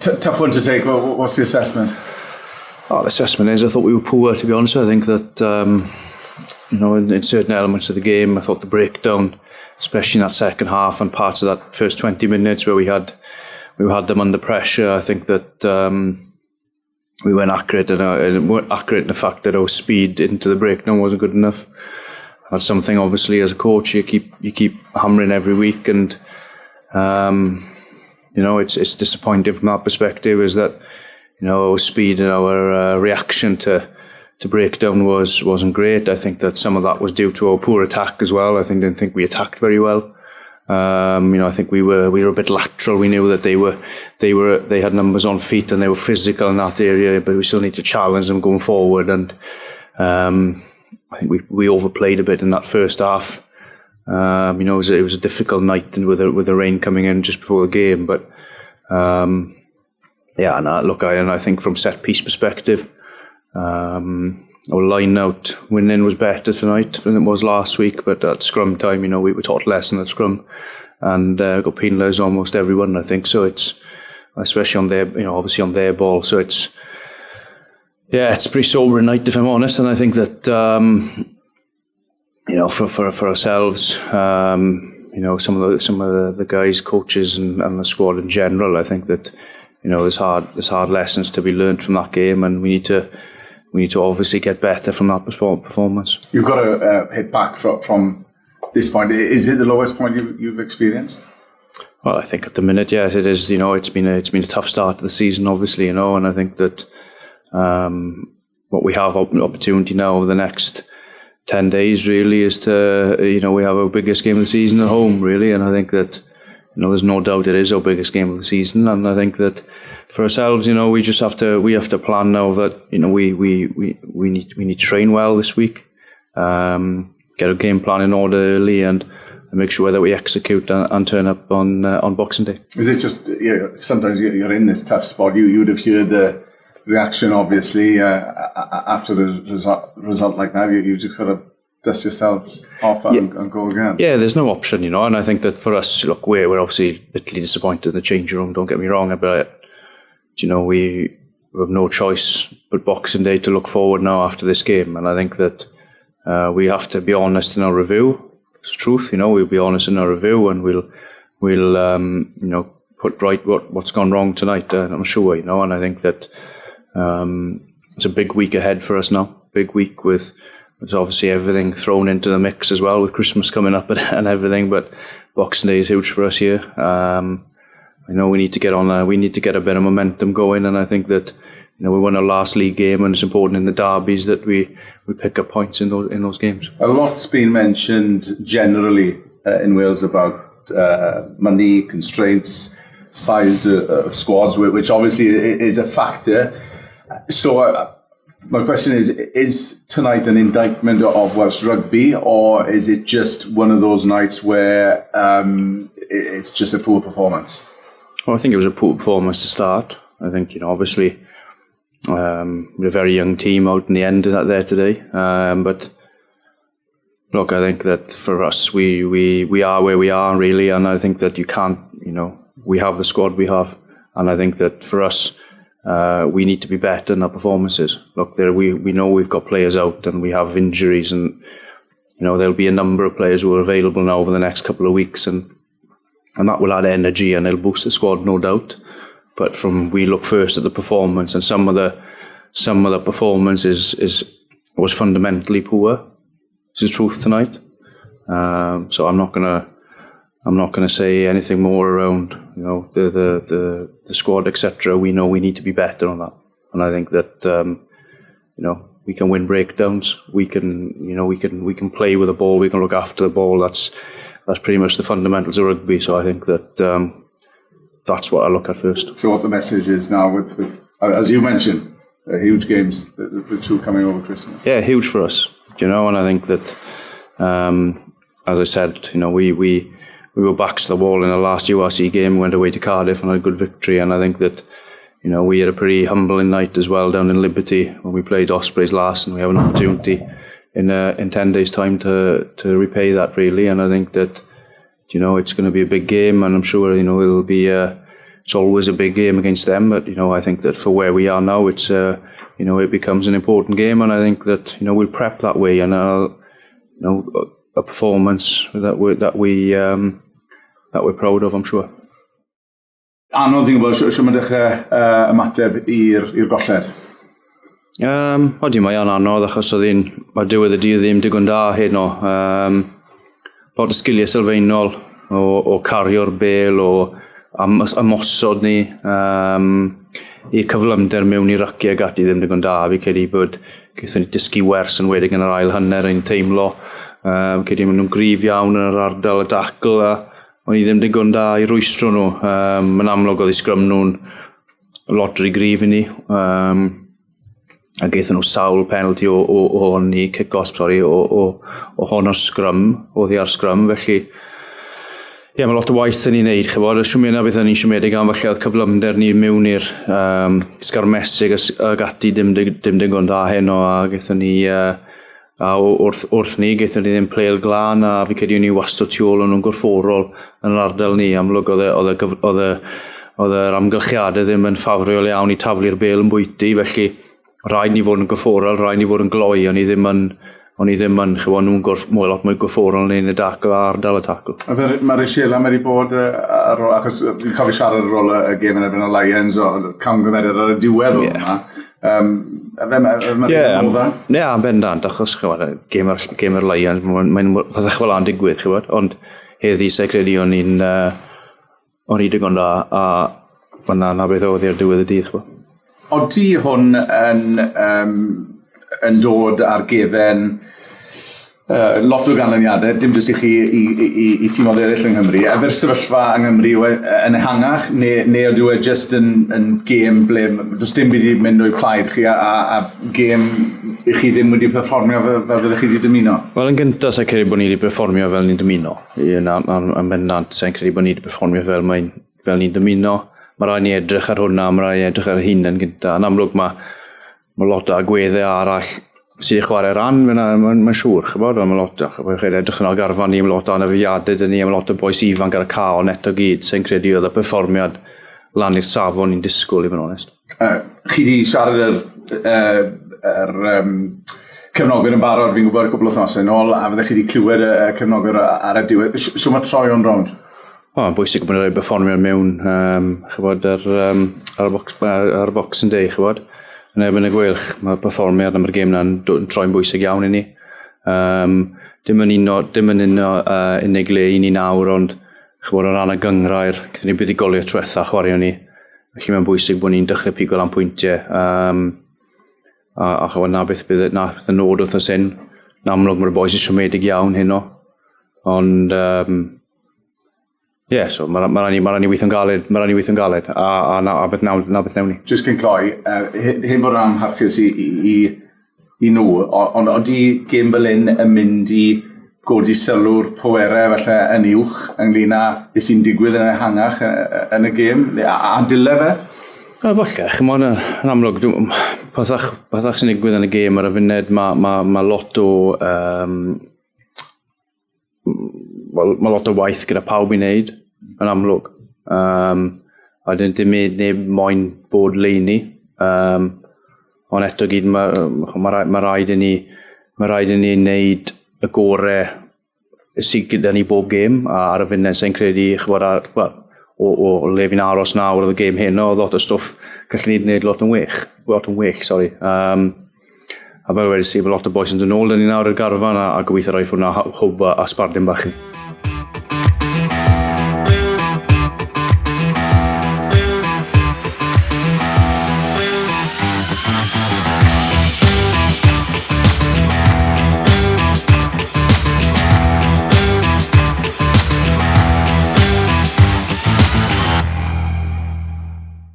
Tough one to take. What's the assessment? The assessment is I thought we were poor, to be honest. I think that, in certain elements of the game, I thought the breakdown, especially in that second half and parts of that first 20 minutes where we had them under pressure, I think that we weren't accurate, and weren't accurate in the fact that our speed into the breakdown wasn't good enough. That's something, obviously, as a coach, you keep hammering every week, and it's disappointing from that perspective. Is that our speed and our reaction to breakdown wasn't great. I think that some of that was due to our poor attack as well. I didn't think we attacked very well. I think we were a bit lateral. We knew that they had numbers on feet and they were physical in that area, but we still need to challenge them going forward. And I think we overplayed a bit in that first half. It was a difficult night with the rain coming in just before the game. But I think from set piece perspective, our line out winning was better tonight than it was last week. But at scrum time, we were taught less at scrum and got penalised almost everyone. I think so. It's especially on their, obviously on their ball. So it's a pretty sobering night, if I'm honest. And I think that for ourselves, some of the guys, coaches, and the squad in general, I think that there's hard lessons to be learned from that game, and we need to obviously get better from that performance. You've got to hit back from this point. Is it the lowest point you've experienced? Well, I think at the minute, yes, it is. It's been a tough start to the season, obviously, and I think that what we have opportunity now over the next 10 days really is to, we have our biggest game of the season at home, really, and I think that, there's no doubt it is our biggest game of the season, and I think that for ourselves, we just have to plan now that, we need to train well this week, get our game plan in order early, and make sure that we execute and turn up on Boxing Day. Is it just, sometimes you're in this tough spot, you would have heard the reaction, obviously, after the result like that. You just got to dust yourself off and go again. Yeah, there's no option, and I think that for us, look, we're obviously bitterly disappointed in the changing room, don't get me wrong, but, we have no choice but Boxing Day to look forward now after this game, and I think that we have to be honest in our review. It's the truth, we'll be honest in our review, and we'll put right what's gone wrong tonight, I'm sure, and I think that it's a big week ahead for us now. Big week with there's obviously everything thrown into the mix as well, with Christmas coming up and everything. But Boxing Day is huge for us here. We need to get on. We need to get a bit of momentum going, and I think that we won our last league game, and it's important in the derbies that we pick up points in those games. A lot's been mentioned generally in Wales about money constraints, size of squads, which obviously is a factor. So my question is tonight an indictment of Welsh rugby, or is it just one of those nights where it's just a poor performance? Well, I think it was a poor performance to start. I think, obviously, we're a very young team out in the end of that there today. But look, I think that for us, we are where we are, really, and I think that you can't, we have the squad we have, and I think that for us, we need to be better in our performances. Look, we know we've got players out and we have injuries, and there'll be a number of players who are available now over the next couple of weeks, and that will add energy and it'll boost the squad, no doubt. But we look first at the performance, and some of the performance was fundamentally poor. This is truth tonight. So I'm not gonna say anything more around the squad, etc. We know we need to be better on that, and I think that we can win breakdowns. We can play with the ball. We can look after the ball. That's pretty much the fundamentals of rugby. So I think that that's what I look at first. So what the message is now with as you mentioned, huge games, the two coming over Christmas. Yeah, huge for us. And I think that as I said, we were backs to the wall in the last URC game. We went away to Cardiff and had a good victory, and I think that we had a pretty humbling night as well down in Liberty when we played Ospreys last, and we have an opportunity in 10 days' time to repay that, really. And I think that it's going to be a big game, and I'm sure it'll be it's always a big game against them. But I think that for where we are now, it's it becomes an important game, and I think that we'll prep that way, and a performance that we're proud of, I'm sure. Anodd i'n gwybod, siwr mae'n dechrau ymateb i'r golled? Odi, mae yn anodd achos mae diwedd y dydd ddim digon da hyn o. Lot o sgiliau sylfaenol o cario'r bel, o ymosod ni, i'r cyflymder mewn i ryciau ag ati ddim digon da. Fi credu bod gaethon ni dysgu wers yn wedig yn yr ail hanner ein teimlo. Credu maen nhw'n gryf iawn yn yr ardal y dacl, a o'n i ddim digon da i rwystro nhw. Mae'n amlwg oedd i sgrym nhw'n lot rhy gryf i ni. A gaethon nhw sawl penalty o hon o'r sgrym, oedd hi ar sgrym, felly mae lot o waith yn ei wneud, chybod. Siwmio na beth o'n i'n siomedig am falle oedd cyflymder ni mewn i'r sgarmesig ag ati dim digon da heno, a gaethon ni a wrth ni gaethon ni ddim pleil glân, a fi credu ni wastad tu ôl nhw'n gorfforol yn yr ardal ni. Amlwg oedd yr amgylchiadau ddim yn ffafriol iawn i taflu'r bel yn bwyty, felly rhaid ni fod yn gorfforol, rhaid ni fod yn gloi, o'n i ddim yn, chybod, nhw'n lot mwy gorfforol yn y dacl a ardal y tacl. Mae Rachel am wedi bod ar ôl, achos fi'n cofio siarad ar ôl y gêm yn erbyn y Lions, o camgymeriad ar y diwedd o hwnna. Yn bendant, achos gêm yr Lions, mae'n pethau fel a'n digwydd, chybod, ond heddi sa'i credu o'n i digon da, a fyna beth oedd i'r diwedd y dydd, chybod. Odi hwn yn dod ar gefen lot o ganlyniadau, dim jyst i chi i tîmoedd eraill yng Nghymru. Efo'r sefyllfa yng Nghymru yn ehangach, neu ydyw e jyst yn gêm ble does dim byd i mynd o'i plaid chi, a gêm i chi ddim wedi perfformio fel fyddech chi wedi dymuno? Wel, yn gyntaf, sa'n credu bod ni wedi perfformio fel ni'n dymuno. Yn bendant, sa'n credu bod ni wedi perfformio fel ni'n dymuno. Mae rhaid ni edrych ar hwnna, mae rhaid ni edrych ar hyn yn gyntaf. Yn amlwg, mae lot o agweddau arall sydd i chwarae ran, mae'n siŵr, chybod. Mae lot o edrych yn algarfan ni, mae lot o anafiadau dyn ni, mae lot o boes ifanc ar y cael neto gyd, sy'n credu oedd y perfformiad lan i'r safon ni'n disgwyl, i fod yn onest. Chi wedi siarad yr cefnogwyr yn barod, fi'n gwybod y cwbl o thnosau yn ôl, a fyddech chi wedi clywed y cefnogwyr ar y diwedd. Siw mae troi o'n rownd? Mae'n bwysig bod ni'n rhoi perfformio mewn, chybod, ar y bocs yn deg, chybod. Yn erbyn y gwylch, mae'r perfformiad am yr gêm na'n troi'n bwysig iawn i ni. Dim yn unig le i ni nawr, ond chybod o ran y gyngrair, gyda ni bydd i golio trwetha chwarae ni. Felly mae'n bwysig bod ni'n dechrau pigol am pwyntiau. A chybod na beth bydd y nod wrth y syn. Yn amlwg mae'r boes i siomedig iawn heno. Ond so mae rhaid ni weithio'n galed, a beth newn ni. Jyst cyn cloi, hyn fod rhan harcus i nhw, ond oeddi gêm fel un yn mynd i godi sylw'r pwerau falle yn uwch ynglyn â beth sy'n digwydd yn ehangach yn y gêm, a dyle fe? Falle, chymod, yn amlwg, pethach sy'n digwydd yn y gêm ar y funud, mae lot o waith gyda pawb i wneud, yn amlwg. A dim moyn bod leini. Ond eto gyd, mae rhaid i ni wneud y gorau sydd gyda ni bob gêm, a ar y funud sy'n credu, chybod, o le fi'n aros nawr oedd y gêm hyn, o lot o stwff gallwn ni wneud lot yn well, sorry. A fel wedi si, lot o boes yn dod nôl, dyn ni nawr i'r garfan, a gobeithio roi ffwrna hwb a sbardyn bach.